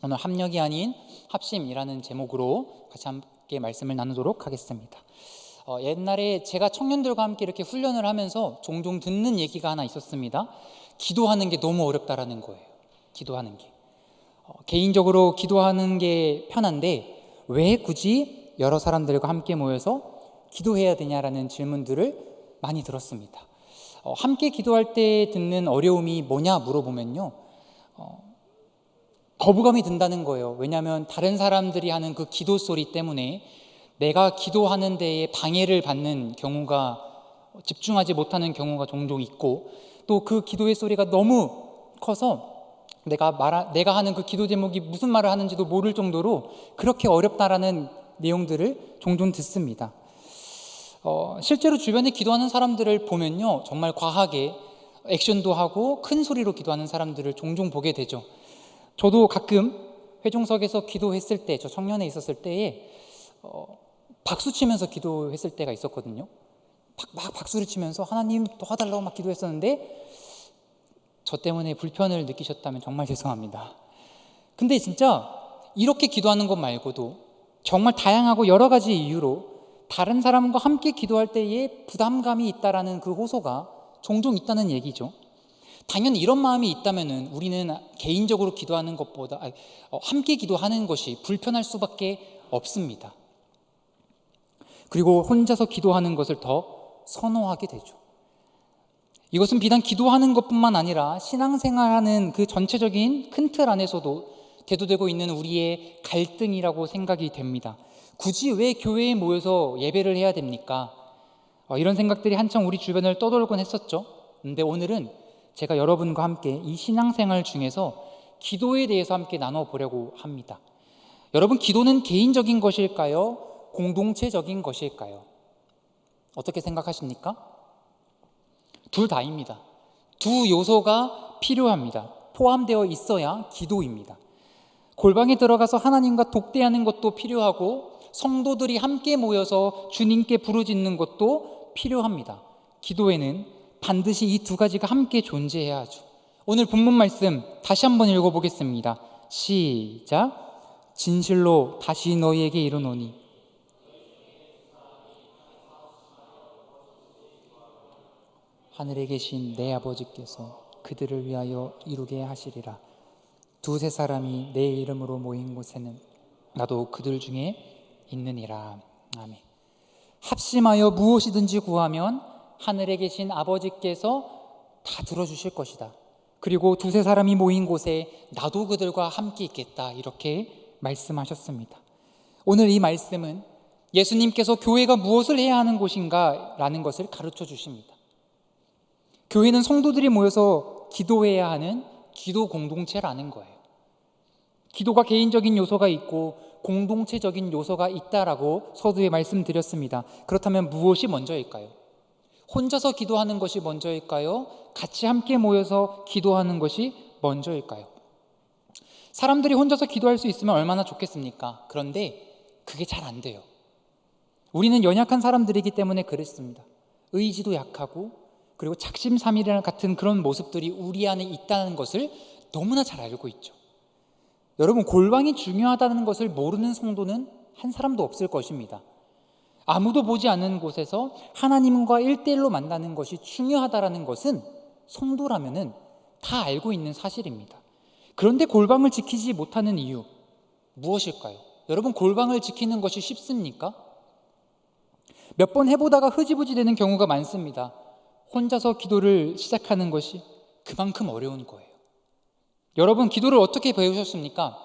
오늘 합력이 아닌 합심이라는 제목으로 같이 함께 말씀을 나누도록 하겠습니다. 옛날에 제가 청년들과 함께 이렇게 훈련을 하면서 종종 듣는 얘기가 하나 있었습니다. 기도하는 게 너무 어렵다라는 거예요. 기도하는 게 개인적으로 기도하는 게 편한데 왜 굳이 여러 사람들과 함께 모여서 기도해야 되냐라는 질문들을 많이 들었습니다. 함께 기도할 때 듣는 어려움이 뭐냐 물어보면요, 거부감이 든다는 거예요. 왜냐하면 다른 사람들이 하는 그 기도 소리 때문에 내가 기도하는 데에 방해를 받는 경우가, 집중하지 못하는 경우가 종종 있고, 또 그 기도의 소리가 너무 커서 내가 하는 그 기도 제목이 무슨 말을 하는지도 모를 정도로 그렇게 어렵다라는 내용들을 종종 듣습니다. 실제로 주변에 기도하는 사람들을 보면요, 정말 과하게 액션도 하고 큰 소리로 기도하는 사람들을 종종 보게 되죠. 저도 가끔 회중석에서 기도했을 때, 저 청년에 있었을 때에 박수 치면서 기도했을 때가 있었거든요. 막 박수를 치면서 하나님 도와달라고 막 기도했었는데, 저 때문에 불편을 느끼셨다면 정말 죄송합니다. 근데 진짜 이렇게 기도하는 것 말고도 정말 다양하고 여러 가지 이유로 다른 사람과 함께 기도할 때에 부담감이 있다라는 그 호소가 종종 있다는 얘기죠. 당연히 이런 마음이 있다면은 우리는 개인적으로 기도하는 것보다 함께 기도하는 것이 불편할 수밖에 없습니다. 그리고 혼자서 기도하는 것을 더 선호하게 되죠. 이것은 비단 기도하는 것뿐만 아니라 신앙생활하는 그 전체적인 큰 틀 안에서도 대두되고 있는 우리의 갈등이라고 생각이 됩니다. 굳이 왜 교회에 모여서 예배를 해야 됩니까? 이런 생각들이 한창 우리 주변을 떠돌곤 했었죠. 근데 오늘은 제가 여러분과 함께 이 신앙생활 중에서 기도에 대해서 함께 나눠보려고 합니다. 여러분, 기도는 개인적인 것일까요? 공동체적인 것일까요? 어떻게 생각하십니까? 둘 다입니다. 두 요소가 필요합니다. 포함되어 있어야 기도입니다. 골방에 들어가서 하나님과 독대하는 것도 필요하고, 성도들이 함께 모여서 주님께 부르짖는 것도 필요합니다. 기도에는 반드시 이 두 가지가 함께 존재해야 하죠. 오늘 본문 말씀 다시 한번 읽어보겠습니다. 시작. 진실로 다시 너희에게 이르노니 하늘에 계신 내 아버지께서 그들을 위하여 이루게 하시리라. 두세 사람이 내 이름으로 모인 곳에는 나도 그들 중에 있느니라. 아멘. 합심하여 무엇이든지 구하면 하늘에 계신 아버지께서 다 들어주실 것이다. 그리고 두세 사람이 모인 곳에 나도 그들과 함께 있겠다, 이렇게 말씀하셨습니다. 오늘 이 말씀은 예수님께서 교회가 무엇을 해야 하는 곳인가 라는 것을 가르쳐 주십니다. 교회는 성도들이 모여서 기도해야 하는 기도 공동체라는 거예요. 기도가 개인적인 요소가 있고 공동체적인 요소가 있다라고 서두에 말씀드렸습니다. 그렇다면 무엇이 먼저일까요? 혼자서 기도하는 것이 먼저일까요? 같이 함께 모여서 기도하는 것이 먼저일까요? 사람들이 혼자서 기도할 수 있으면 얼마나 좋겠습니까? 그런데 그게 잘 안 돼요. 우리는 연약한 사람들이기 때문에 그렇습니다. 의지도 약하고, 그리고 작심삼일이라는 같은 그런 모습들이 우리 안에 있다는 것을 너무나 잘 알고 있죠. 여러분, 골방이 중요하다는 것을 모르는 성도는 한 사람도 없을 것입니다. 아무도 보지 않는 곳에서 하나님과 1대1로 만나는 것이 중요하다는 것은 성도라면은 다 알고 있는 사실입니다. 그런데 골방을 지키지 못하는 이유 무엇일까요? 여러분, 골방을 지키는 것이 쉽습니까? 몇 번 해보다가 흐지부지 되는 경우가 많습니다. 혼자서 기도를 시작하는 것이 그만큼 어려운 거예요. 여러분, 기도를 어떻게 배우셨습니까?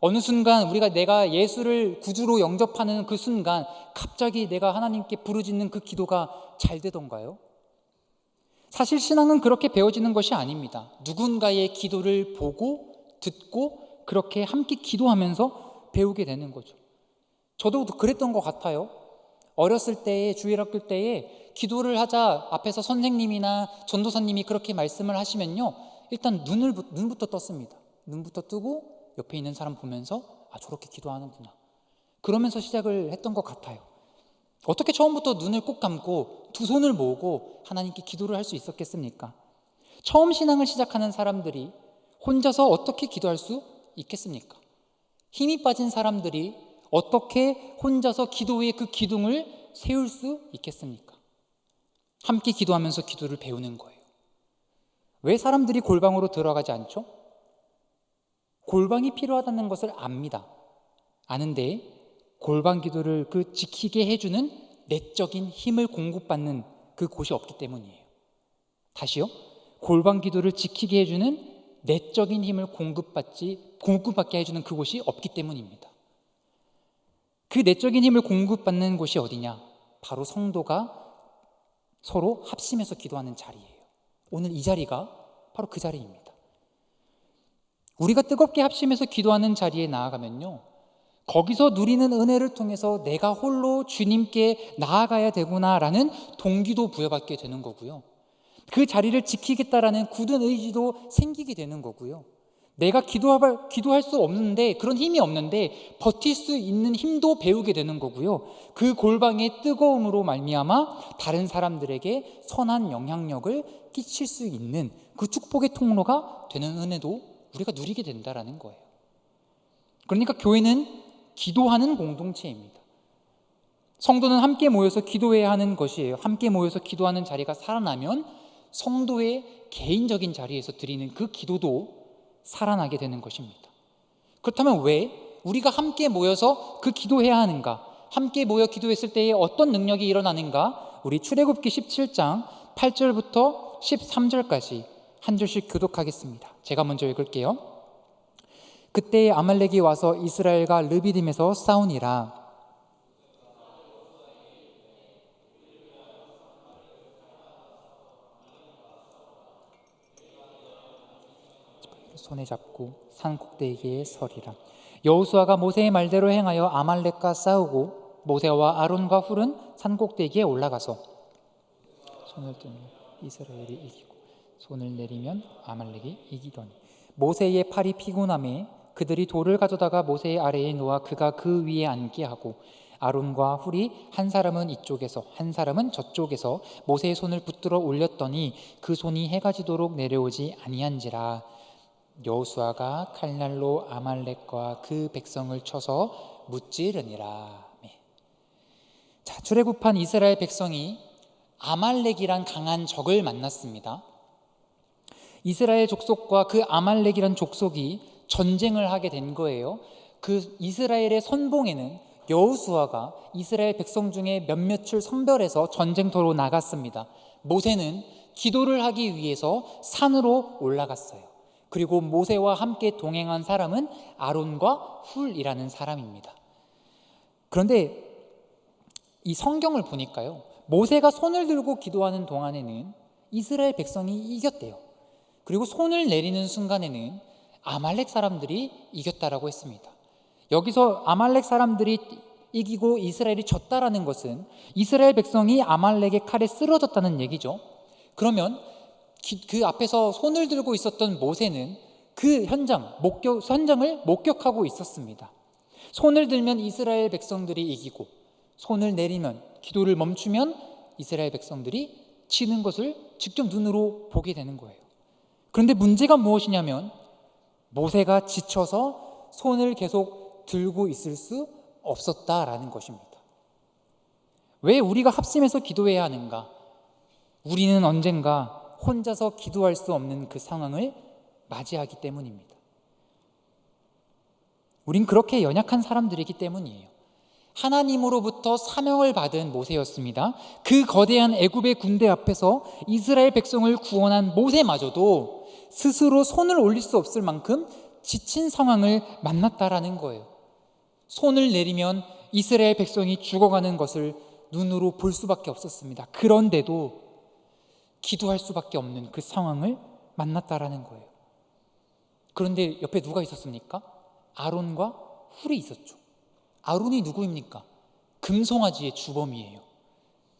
어느 순간 내가 예수를 구주로 영접하는 그 순간 갑자기 내가 하나님께 부르짖는 그 기도가 잘 되던가요? 사실 신앙은 그렇게 배워지는 것이 아닙니다. 누군가의 기도를 보고 듣고 그렇게 함께 기도하면서 배우게 되는 거죠. 저도 그랬던 것 같아요. 어렸을 때에, 주일학교 때에 기도를 하자 앞에서 선생님이나 전도사님이 그렇게 말씀을 하시면요, 일단 눈부터 떴습니다. 눈부터 뜨고 옆에 있는 사람 보면서 저렇게 기도하는구나, 그러면서 시작을 했던 것 같아요. 어떻게 처음부터 눈을 꼭 감고 두 손을 모으고 하나님께 기도를 할 수 있었겠습니까? 처음 신앙을 시작하는 사람들이 혼자서 어떻게 기도할 수 있겠습니까? 힘이 빠진 사람들이 어떻게 혼자서 기도의 그 기둥을 세울 수 있겠습니까? 함께 기도하면서 기도를 배우는 거예요. 왜 사람들이 골방으로 들어가지 않죠? 골방이 필요하다는 것을 압니다. 아는데 골방 기도를 그 지키게 해주는 내적인 힘을 공급받는 그 곳이 없기 때문이에요. 다시요. 골방 기도를 지키게 해주는 내적인 힘을 공급받게 해주는 그곳이 없기 때문입니다. 그 내적인 힘을 공급받는 곳이 어디냐? 바로 성도가 서로 합심해서 기도하는 자리예요. 오늘 이 자리가 바로 그 자리입니다. 우리가 뜨겁게 합심해서 기도하는 자리에 나아가면요, 거기서 누리는 은혜를 통해서 내가 홀로 주님께 나아가야 되구나라는 동기도 부여받게 되는 거고요, 그 자리를 지키겠다라는 굳은 의지도 생기게 되는 거고요, 내가 기도할 수 없는데, 그런 힘이 없는데 버틸 수 있는 힘도 배우게 되는 거고요, 그 골방의 뜨거움으로 말미암아 다른 사람들에게 선한 영향력을 끼칠 수 있는 그 축복의 통로가 되는 은혜도 우리가 누리게 된다라는 거예요. 그러니까 교회는 기도하는 공동체입니다. 성도는 함께 모여서 기도해야 하는 것이에요. 함께 모여서 기도하는 자리가 살아나면 성도의 개인적인 자리에서 드리는 그 기도도 살아나게 되는 것입니다. 그렇다면 왜 우리가 함께 모여서 그 기도해야 하는가? 함께 모여 기도했을 때에 어떤 능력이 일어나는가? 우리 출애굽기 17장 8절부터 13절까지 한 줄씩 교독하겠습니다. 제가 먼저 읽을게요. 그때 아말렉이 와서 이스라엘과 르비딤에서 싸우니라. 손에 잡고 산 꼭대기에 서리라. 여호수아가 모세의 말대로 행하여 아말렉과 싸우고 모세와 아론과 훌은 산 꼭대기에 올라가서 손을 들면 이스라엘이 이기고 손을 내리면 아말렉이 이기더니 모세의 팔이 피곤함에 그들이 돌을 가져다가 모세의 아래에 놓아 그가 그 위에 앉게 하고 아론과 훌이 한 사람은 이쪽에서 한 사람은 저쪽에서 모세의 손을 붙들어 올렸더니 그 손이 해가 지도록 내려오지 아니한지라. 여호수아가 칼날로 아말렉과 그 백성을 쳐서 무찌르니라. 자, 출애굽한 이스라엘 백성이 아말렉이란 강한 적을 만났습니다. 이스라엘 족속과 그 아말렉이란 족속이 전쟁을 하게 된 거예요. 그 이스라엘의 선봉에는 여호수아가 이스라엘 백성 중에 몇몇을 선별해서 전쟁터로 나갔습니다. 모세는 기도를 하기 위해서 산으로 올라갔어요. 그리고 모세와 함께 동행한 사람은 아론과 훌이라는 사람입니다. 그런데 이 성경을 보니까요, 모세가 손을 들고 기도하는 동안에는 이스라엘 백성이 이겼대요. 그리고 손을 내리는 순간에는 아말렉 사람들이 이겼다라고 했습니다. 여기서 아말렉 사람들이 이기고 이스라엘이 졌다라는 것은 이스라엘 백성이 아말렉의 칼에 쓰러졌다는 얘기죠. 그러면 그 앞에서 손을 들고 있었던 모세는 그 현장을 목격하고 있었습니다. 손을 들면 이스라엘 백성들이 이기고 손을 내리면, 기도를 멈추면 이스라엘 백성들이 치는 것을 직접 눈으로 보게 되는 거예요. 그런데 문제가 무엇이냐면 모세가 지쳐서 손을 계속 들고 있을 수 없었다라는 것입니다. 왜 우리가 합심해서 기도해야 하는가? 우리는 언젠가 혼자서 기도할 수 없는 그 상황을 맞이하기 때문입니다. 우린 그렇게 연약한 사람들이기 때문이에요. 하나님으로부터 사명을 받은 모세였습니다. 그 거대한 애굽의 군대 앞에서 이스라엘 백성을 구원한 모세마저도 스스로 손을 올릴 수 없을 만큼 지친 상황을 만났다라는 거예요. 손을 내리면 이스라엘 백성이 죽어가는 것을 눈으로 볼 수밖에 없었습니다. 그런데도 기도할 수밖에 없는 그 상황을 만났다라는 거예요. 그런데 옆에 누가 있었습니까? 아론과 훌이 있었죠. 아론이 누구입니까? 금송아지의 주범이에요.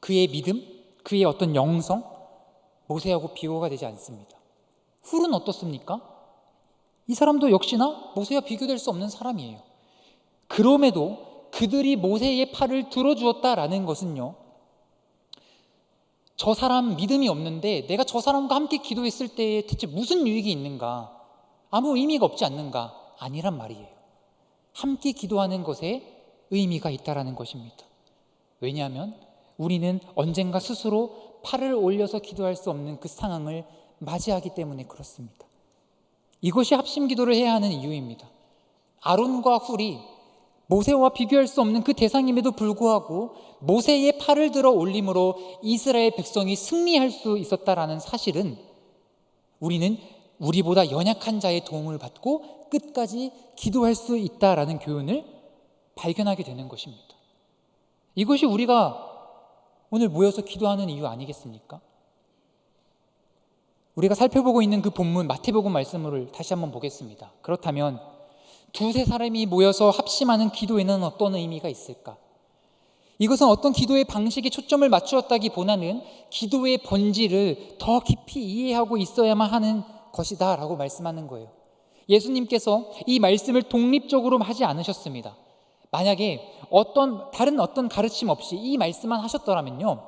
그의 믿음, 그의 어떤 영성, 모세하고 비교가 되지 않습니다. 훌은 어떻습니까? 이 사람도 역시나 모세와 비교될 수 없는 사람이에요. 그럼에도 그들이 모세의 팔을 들어주었다라는 것은요, 저 사람 믿음이 없는데 내가 저 사람과 함께 기도했을 때에 대체 무슨 유익이 있는가? 아무 의미가 없지 않는가? 아니란 말이에요. 함께 기도하는 것에 의미가 있다라는 것입니다. 왜냐하면 우리는 언젠가 스스로 팔을 올려서 기도할 수 없는 그 상황을 맞이하기 때문에 그렇습니다. 이것이 합심 기도를 해야 하는 이유입니다. 아론과 훌이 모세와 비교할 수 없는 그 대상임에도 불구하고 모세의 팔을 들어 올림으로 이스라엘 백성이 승리할 수 있었다라는 사실은 우리는 우리보다 연약한 자의 도움을 받고 끝까지 기도할 수 있다라는 교훈을 발견하게 되는 것입니다. 이것이 우리가 오늘 모여서 기도하는 이유 아니겠습니까? 우리가 살펴보고 있는 그 본문 마태복음 말씀을 다시 한번 보겠습니다. 그렇다면 두세 사람이 모여서 합심하는 기도에는 어떤 의미가 있을까? 이것은 어떤 기도의 방식에 초점을 맞추었다기보다는 기도의 본질을 더 깊이 이해하고 있어야만 하는 것이다 라고 말씀하는 거예요. 예수님께서 이 말씀을 독립적으로 하지 않으셨습니다. 만약에 다른 어떤 가르침 없이 이 말씀만 하셨더라면요,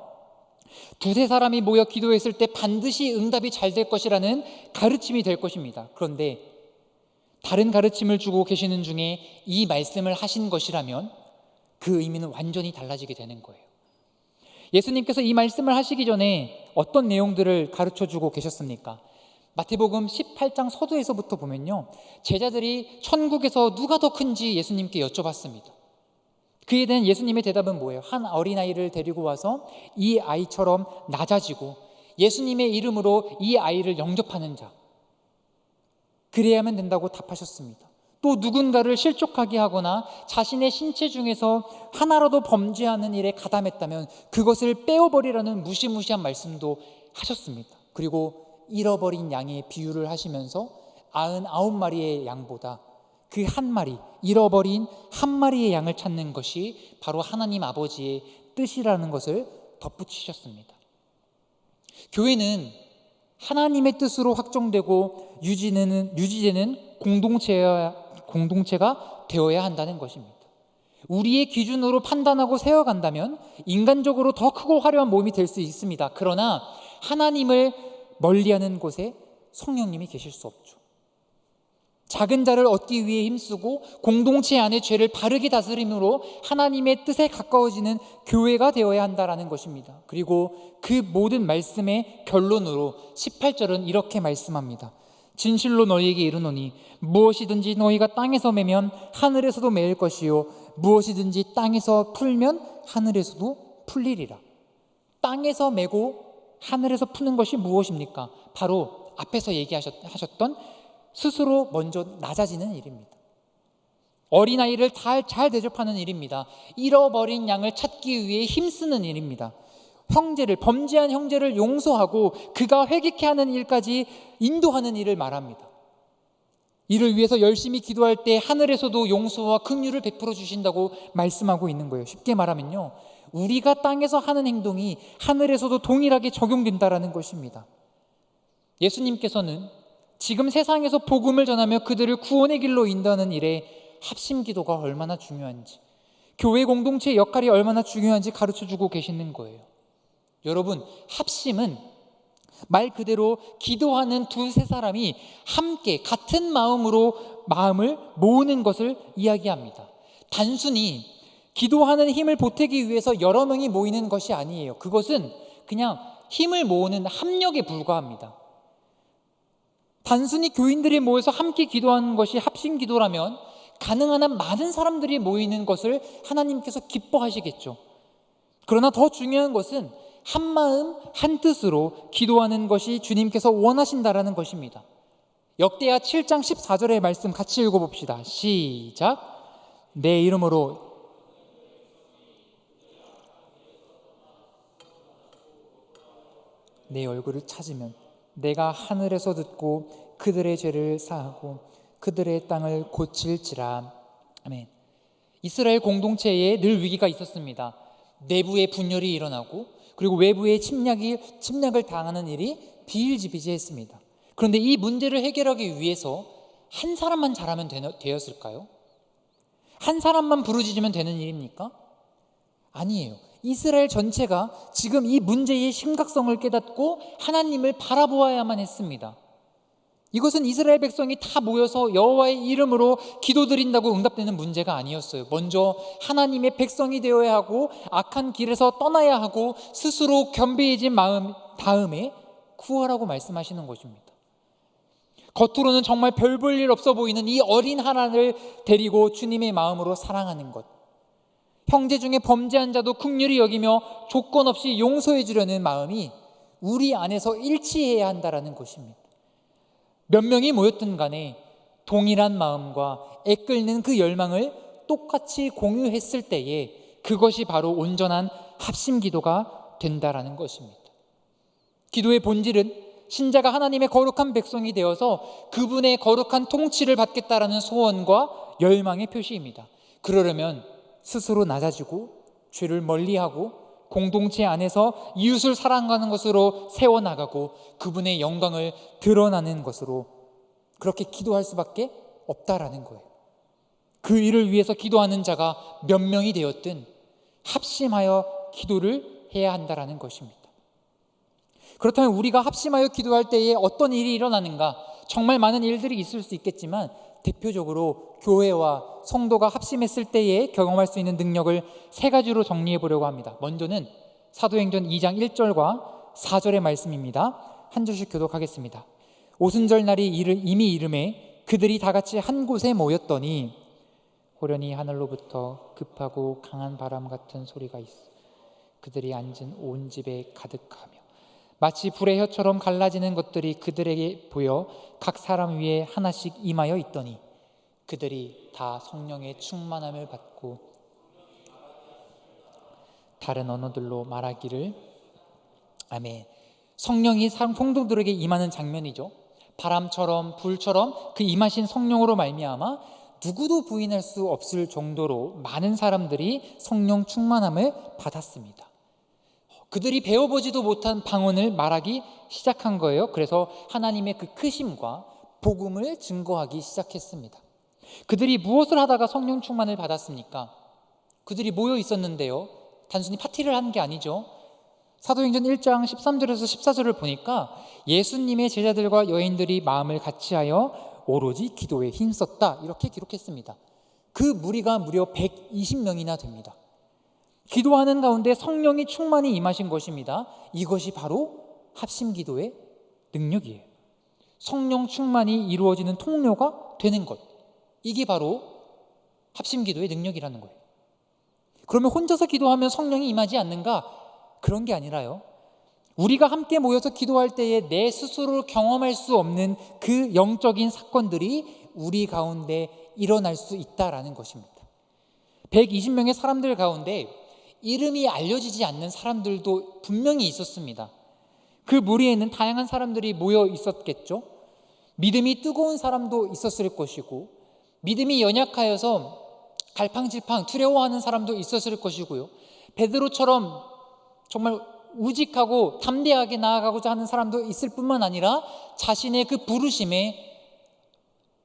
두세 사람이 모여 기도했을 때 반드시 응답이 잘 될 것이라는 가르침이 될 것입니다. 그런데 다른 가르침을 주고 계시는 중에 이 말씀을 하신 것이라면 그 의미는 완전히 달라지게 되는 거예요. 예수님께서 이 말씀을 하시기 전에 어떤 내용들을 가르쳐주고 계셨습니까? 마태복음 18장 서두에서부터 보면요, 제자들이 천국에서 누가 더 큰지 예수님께 여쭤봤습니다. 그에 대한 예수님의 대답은 뭐예요? 한 어린아이를 데리고 와서 이 아이처럼 낮아지고 예수님의 이름으로 이 아이를 영접하는 자, 그래야만 된다고 답하셨습니다. 또 누군가를 실족하게 하거나 자신의 신체 중에서 하나라도 범죄하는 일에 가담했다면 그것을 빼어버리라는 무시무시한 말씀도 하셨습니다. 그리고 잃어버린 양의 비유를 하시면서 99마리의 양보다 그 한 마리, 잃어버린 한 마리의 양을 찾는 것이 바로 하나님 아버지의 뜻이라는 것을 덧붙이셨습니다. 교회는 하나님의 뜻으로 확정되고 유지되는 공동체가 되어야 한다는 것입니다. 우리의 기준으로 판단하고 세워간다면 인간적으로 더 크고 화려한 몸이 될 수 있습니다. 그러나 하나님을 멀리하는 곳에 성령님이 계실 수 없죠. 작은 자를 얻기 위해 힘쓰고 공동체 안의 죄를 바르게 다스림으로 하나님의 뜻에 가까워지는 교회가 되어야 한다는 것입니다. 그리고 그 모든 말씀의 결론으로 18절은 이렇게 말씀합니다. 진실로 너희에게 이르노니 무엇이든지 너희가 땅에서 매면 하늘에서도 매일 것이요 무엇이든지 땅에서 풀면 하늘에서도 풀리리라. 땅에서 매고 하늘에서 푸는 것이 무엇입니까? 바로 앞에서 얘기하셨던 스스로 먼저 낮아지는 일입니다. 어린아이를 잘 대접하는 일입니다. 잃어버린 양을 찾기 위해 힘쓰는 일입니다. 범죄한 형제를 용서하고 그가 회개케 하는 일까지 인도하는 일을 말합니다. 이를 위해서 열심히 기도할 때 하늘에서도 용서와 긍휼을 베풀어 주신다고 말씀하고 있는 거예요. 쉽게 말하면요, 우리가 땅에서 하는 행동이 하늘에서도 동일하게 적용된다라는 것입니다. 예수님께서는 지금 세상에서 복음을 전하며 그들을 구원의 길로 인도하는 일에 합심 기도가 얼마나 중요한지, 교회 공동체의 역할이 얼마나 중요한지 가르쳐주고 계시는 거예요. 여러분, 합심은 말 그대로 기도하는 두세 사람이 함께 같은 마음을 모으는 것을 이야기합니다. 단순히 기도하는 힘을 보태기 위해서 여러 명이 모이는 것이 아니에요. 그것은 그냥 힘을 모으는 합력에 불과합니다. 단순히 교인들이 모여서 함께 기도하는 것이 합심 기도라면 가능한 한 많은 사람들이 모이는 것을 하나님께서 기뻐하시겠죠. 그러나 더 중요한 것은 한 마음 한 뜻으로 기도하는 것이 주님께서 원하신다라는 것입니다. 역대하 7장 14절의 말씀 같이 읽어봅시다. 시작. 내 이름으로 내 얼굴을 찾으면 내가 하늘에서 듣고 그들의 죄를 사하고 그들의 땅을 고칠지라. 아멘. 이스라엘 공동체에 늘 위기가 있었습니다. 내부의 분열이 일어나고 그리고 외부의 침략을 당하는 일이 비일비재했습니다. 그런데 이 문제를 해결하기 위해서 한 사람만 잘하면 되었을까요? 한 사람만 부르짖으면 되는 일입니까? 아니에요. 이스라엘 전체가 지금 이 문제의 심각성을 깨닫고 하나님을 바라보아야만 했습니다. 이것은 이스라엘 백성이 다 모여서 여호와의 이름으로 기도드린다고 응답되는 문제가 아니었어요. 먼저 하나님의 백성이 되어야 하고 악한 길에서 떠나야 하고 스스로 겸비해진 마음 다음에 구하라고 말씀하시는 것입니다. 겉으로는 정말 별 볼 일 없어 보이는 이 어린 하나를 데리고 주님의 마음으로 사랑하는 것, 형제 중에 범죄한 자도 긍휼히 여기며 조건 없이 용서해 주려는 마음이 우리 안에서 일치해야 한다라는 것입니다. 몇 명이 모였든 간에 동일한 마음과 애끓는 그 열망을 똑같이 공유했을 때에 그것이 바로 온전한 합심 기도가 된다라는 것입니다. 기도의 본질은 신자가 하나님의 거룩한 백성이 되어서 그분의 거룩한 통치를 받겠다라는 소원과 열망의 표시입니다. 그러려면 스스로 낮아지고 죄를 멀리하고 공동체 안에서 이웃을 사랑하는 것으로 세워나가고 그분의 영광을 드러나는 것으로 그렇게 기도할 수밖에 없다라는 거예요. 그 일을 위해서 기도하는 자가 몇 명이 되었든 합심하여 기도를 해야 한다라는 것입니다. 그렇다면 우리가 합심하여 기도할 때에 어떤 일이 일어나는가? 정말 많은 일들이 있을 수 있겠지만 대표적으로 교회와 성도가 합심했을 때에 경험할 수 있는 능력을 세 가지로 정리해 보려고 합니다. 먼저는 사도행전 2장 1절과 4절의 말씀입니다. 한 절씩 교독하겠습니다. 오순절 날이 이미 이름에 그들이 다 같이 한 곳에 모였더니 호련히 하늘로부터 급하고 강한 바람 같은 소리가 있어 그들이 앉은 온 집에 가득하며 마치 불의 혀처럼 갈라지는 것들이 그들에게 보여 각 사람 위에 하나씩 임하여 있더니 그들이 다 성령의 충만함을 받고 다른 언어들로 말하기를 아멘. 성령이 성도들에게 임하는 장면이죠. 바람처럼 불처럼 그 임하신 성령으로 말미암아 누구도 부인할 수 없을 정도로 많은 사람들이 성령 충만함을 받았습니다. 그들이 배워보지도 못한 방언을 말하기 시작한 거예요. 그래서 하나님의 그 크심과 복음을 증거하기 시작했습니다. 그들이 무엇을 하다가 성령 충만을 받았습니까? 그들이 모여 있었는데요, 단순히 파티를 한 게 아니죠. 사도행전 1장 13절에서 14절을 보니까 예수님의 제자들과 여인들이 마음을 같이하여 오로지 기도에 힘썼다 이렇게 기록했습니다. 그 무리가 무려 120명이나 됩니다. 기도하는 가운데 성령이 충만히 임하신 것입니다. 이것이 바로 합심기도의 능력이에요. 성령 충만이 이루어지는 통로가 되는 것, 이게 바로 합심기도의 능력이라는 거예요. 그러면 혼자서 기도하면 성령이 임하지 않는가? 그런 게 아니라요, 우리가 함께 모여서 기도할 때에 내 스스로 경험할 수 없는 그 영적인 사건들이 우리 가운데 일어날 수 있다라는 것입니다. 120명의 사람들 가운데 이름이 알려지지 않는 사람들도 분명히 있었습니다. 그 무리에는 다양한 사람들이 모여 있었겠죠. 믿음이 뜨거운 사람도 있었을 것이고 믿음이 연약하여서 갈팡질팡 두려워하는 사람도 있었을 것이고요, 베드로처럼 정말 우직하고 담대하게 나아가고자 하는 사람도 있을 뿐만 아니라 자신의 그 부르심에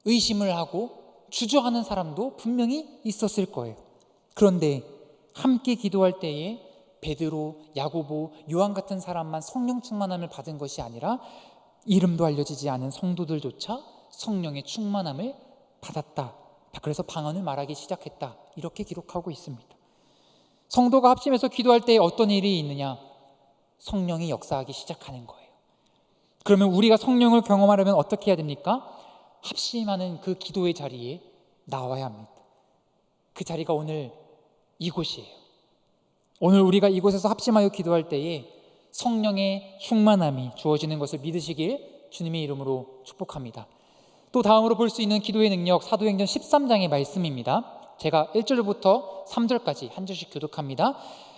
의심을 하고 주저하는 사람도 분명히 있었을 거예요. 그런데 함께 기도할 때에 베드로, 야고보, 요한 같은 사람만 성령 충만함을 받은 것이 아니라 이름도 알려지지 않은 성도들조차 성령의 충만함을 받았다. 그래서 방언을 말하기 시작했다. 이렇게 기록하고 있습니다. 성도가 합심해서 기도할 때에 어떤 일이 있느냐? 성령이 역사하기 시작하는 거예요. 그러면 우리가 성령을 경험하려면 어떻게 해야 됩니까? 합심하는 그 기도의 자리에 나와야 합니다. 그 자리가 오늘 이곳이에요. 오늘 우리가 이곳에서 합심하여 기도할 때에 성령의 충만함이 주어지는 것을 믿으시길 주님의 이름으로 축복합니다. 또 다음으로 볼 수 있는 기도의 능력, 사도행전 13장의 말씀입니다. 제가 1절부터 3절까지 한 절씩 교독합니다.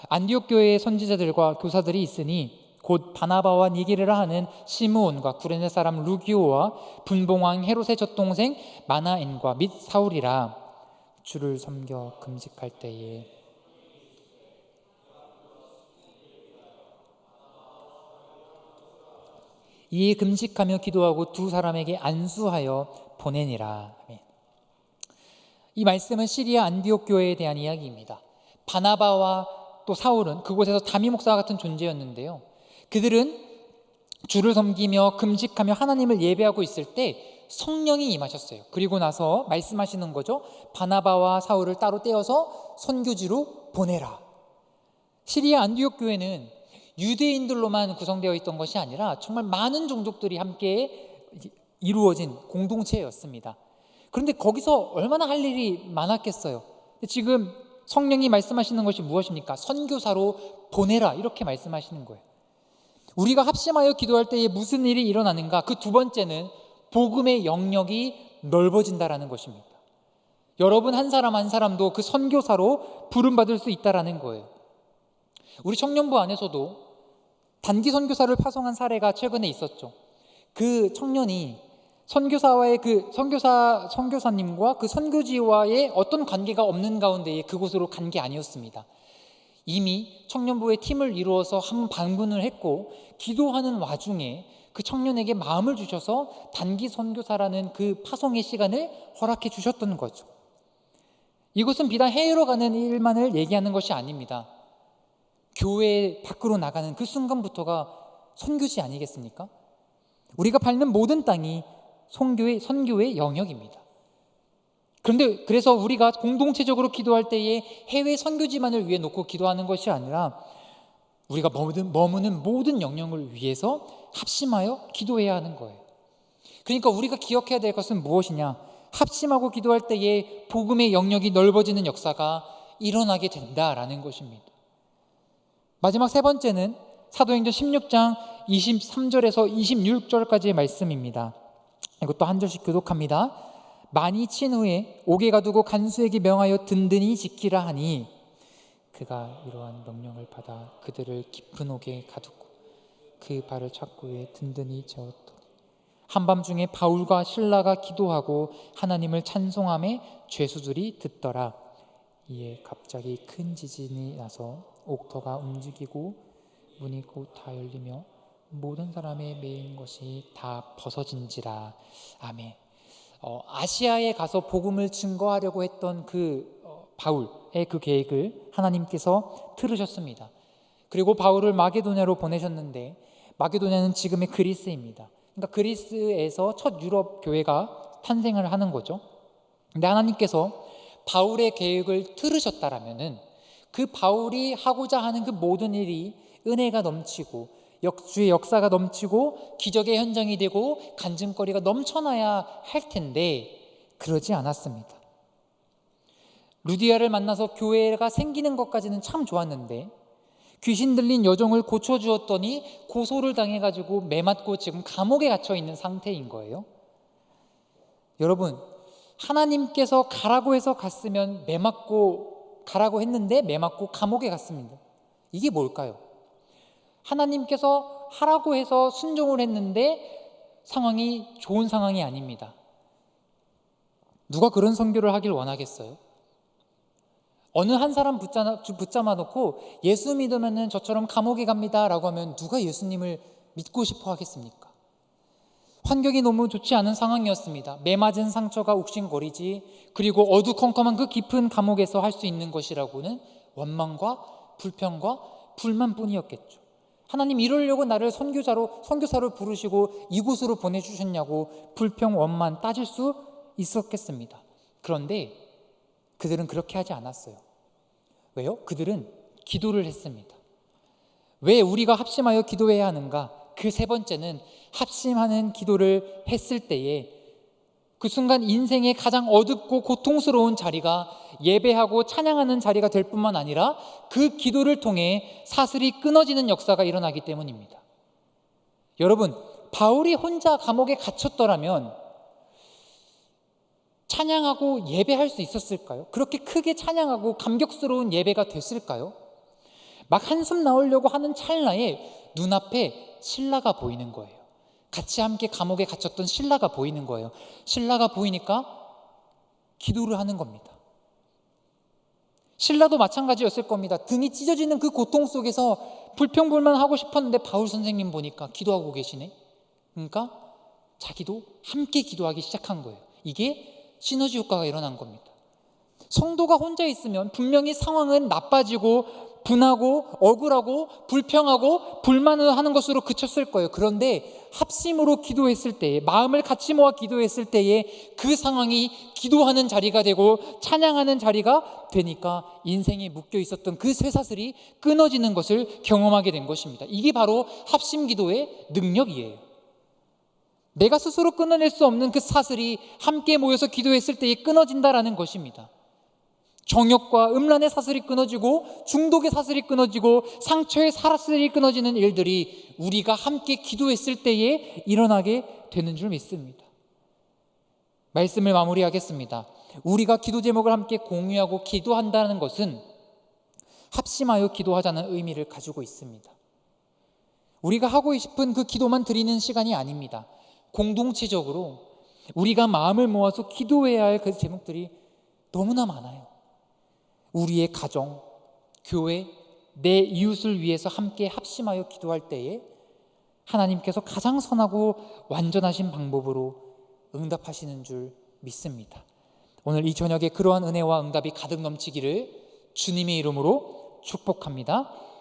안디옥 교회의 선지자들과 교사들이 있으니 곧 바나바와 니게르라 하는 시므온과 구레네 사람 루기오와 분봉왕 헤롯의 젖동생 마나엔과 및 사울이라. 주를 섬겨 금식할 때에 이에 금식하며 기도하고 두 사람에게 안수하여 보내니라. 이 말씀은 시리아 안디옥 교회에 대한 이야기입니다. 바나바와 또 사울은 그곳에서 담임 목사와 같은 존재였는데요, 그들은 주를 섬기며 금식하며 하나님을 예배하고 있을 때 성령이 임하셨어요. 그리고 나서 말씀하시는 거죠. 바나바와 사울을 따로 떼어서 선교지로 보내라. 시리아 안디옥 교회는 유대인들로만 구성되어 있던 것이 아니라 정말 많은 종족들이 함께 이루어진 공동체였습니다. 그런데 거기서 얼마나 할 일이 많았겠어요. 지금 성령이 말씀하시는 것이 무엇입니까? 선교사로 보내라, 이렇게 말씀하시는 거예요. 우리가 합심하여 기도할 때에 무슨 일이 일어나는가? 그 두 번째는 복음의 영역이 넓어진다라는 것입니다. 여러분 한 사람 한 사람도 그 선교사로 부름받을 수 있다라는 거예요. 우리 청년부 안에서도 단기 선교사를 파송한 사례가 최근에 있었죠. 그 청년이 선교사와의 선교사님과 그 선교지와의 어떤 관계가 없는 가운데에 그곳으로 간 게 아니었습니다. 이미 청년부의 팀을 이루어서 한 방문을 했고 기도하는 와중에 그 청년에게 마음을 주셔서 단기 선교사라는 그 파송의 시간을 허락해 주셨던 거죠. 이것은 비단 해외로 가는 일만을 얘기하는 것이 아닙니다. 교회 밖으로 나가는 그 순간부터가 선교지 아니겠습니까? 우리가 밟는 모든 땅이 선교의 영역입니다. 그런데 그래서 우리가 공동체적으로 기도할 때에 해외 선교지만을 위해 놓고 기도하는 것이 아니라 우리가 머무는 모든 영역을 위해서 합심하여 기도해야 하는 거예요. 그러니까 우리가 기억해야 될 것은 무엇이냐? 합심하고 기도할 때에 복음의 영역이 넓어지는 역사가 일어나게 된다라는 것입니다. 마지막 세 번째는 사도행전 16장 23절에서 26절까지의 말씀입니다. 이것도 한 절씩 교독합니다. 많이 친 후에 옥에 가두고 간수에게 명하여 든든히 지키라 하니 그가 이러한 명령을 받아 그들을 깊은 옥에 가두고 그 발을 착고에 든든히 재웠더니 한밤중에 바울과 실라가 기도하고 하나님을 찬송하며 죄수들이 듣더라. 이에 갑자기 큰 지진이 나서 옥터가 움직이고 문이 곧 다 열리며 모든 사람의 매인 것이 다 벗어진지라. 아멘. 아시아에 가서 복음을 증거하려고 했던 바울의 그 계획을 하나님께서 들으셨습니다. 그리고 바울을 마게도냐로 보내셨는데 마게도냐는 지금의 그리스입니다. 그러니까 그리스에서 첫 유럽 교회가 탄생을 하는 거죠. 근데 하나님께서 바울의 계획을 들으셨다라면은 그 바울이 하고자 하는 그 모든 일이 은혜가 넘치고 주의 역사가 넘치고 기적의 현장이 되고 간증거리가 넘쳐나야 할 텐데 그러지 않았습니다. 루디아를 만나서 교회가 생기는 것까지는 참 좋았는데 귀신 들린 여종을 고쳐주었더니 고소를 당해가지고 매맞고 지금 감옥에 갇혀 있는 상태인 거예요. 여러분, 하나님께서 가라고 해서 갔으면 매맞고 가라고 했는데 매맞고 감옥에 갔습니다. 이게 뭘까요? 하나님께서 하라고 해서 순종을 했는데 상황이 좋은 상황이 아닙니다. 누가 그런 선교를 하길 원하겠어요? 어느 한 사람 붙잡아 놓고 예수 믿으면 저처럼 감옥에 갑니다 라고 하면 누가 예수님을 믿고 싶어 하겠습니까? 환경이 너무 좋지 않은 상황이었습니다. 매맞은 상처가 욱신거리지, 그리고 어두컴컴한 그 깊은 감옥에서 할 수 있는 것이라고는 원망과 불평과 불만뿐이었겠죠. 하나님 이러려고 나를 선교사로 부르시고 이곳으로 보내주셨냐고 불평, 원만 따질 수 있었겠습니다. 그런데 그들은 그렇게 하지 않았어요. 왜요? 그들은 기도를 했습니다. 왜 우리가 합심하여 기도해야 하는가? 그 세 번째는 합심하는 기도를 했을 때에 그 순간 인생의 가장 어둡고 고통스러운 자리가 예배하고 찬양하는 자리가 될 뿐만 아니라 그 기도를 통해 사슬이 끊어지는 역사가 일어나기 때문입니다. 여러분, 바울이 혼자 감옥에 갇혔더라면 찬양하고 예배할 수 있었을까요? 그렇게 크게 찬양하고 감격스러운 예배가 됐을까요? 막 한숨 나오려고 하는 찰나에 눈앞에 실라가 보이는 거예요. 같이 함께 감옥에 갇혔던 실라가 보이는 거예요. 실라가 보이니까 기도를 하는 겁니다. 실라도 마찬가지였을 겁니다. 등이 찢어지는 그 고통 속에서 불평불만하고 싶었는데 바울 선생님 보니까 기도하고 계시네. 그러니까 자기도 함께 기도하기 시작한 거예요. 이게 시너지 효과가 일어난 겁니다. 성도가 혼자 있으면 분명히 상황은 나빠지고 분하고 억울하고 불평하고 불만을 하는 것으로 그쳤을 거예요. 그런데 합심으로 기도했을 때에, 마음을 같이 모아 기도했을 때에 그 상황이 기도하는 자리가 되고 찬양하는 자리가 되니까 인생에 묶여 있었던 그 쇠사슬이 끊어지는 것을 경험하게 된 것입니다. 이게 바로 합심 기도의 능력이에요. 내가 스스로 끊어낼 수 없는 그 사슬이 함께 모여서 기도했을 때에 끊어진다라는 것입니다. 정욕과 음란의 사슬이 끊어지고 중독의 사슬이 끊어지고 상처의 사슬이 끊어지는 일들이 우리가 함께 기도했을 때에 일어나게 되는 줄 믿습니다. 말씀을 마무리하겠습니다. 우리가 기도 제목을 함께 공유하고 기도한다는 것은 합심하여 기도하자는 의미를 가지고 있습니다. 우리가 하고 싶은 그 기도만 드리는 시간이 아닙니다. 공동체적으로 우리가 마음을 모아서 기도해야 할 그 제목들이 너무나 많아요. 우리의 가정, 교회, 내 이웃을 위해서 함께 합심하여 기도할 때에 하나님께서 가장 선하고 완전하신 방법으로 응답하시는 줄 믿습니다. 오늘 이 저녁에 그러한 은혜와 응답이 가득 넘치기를 주님의 이름으로 축복합니다.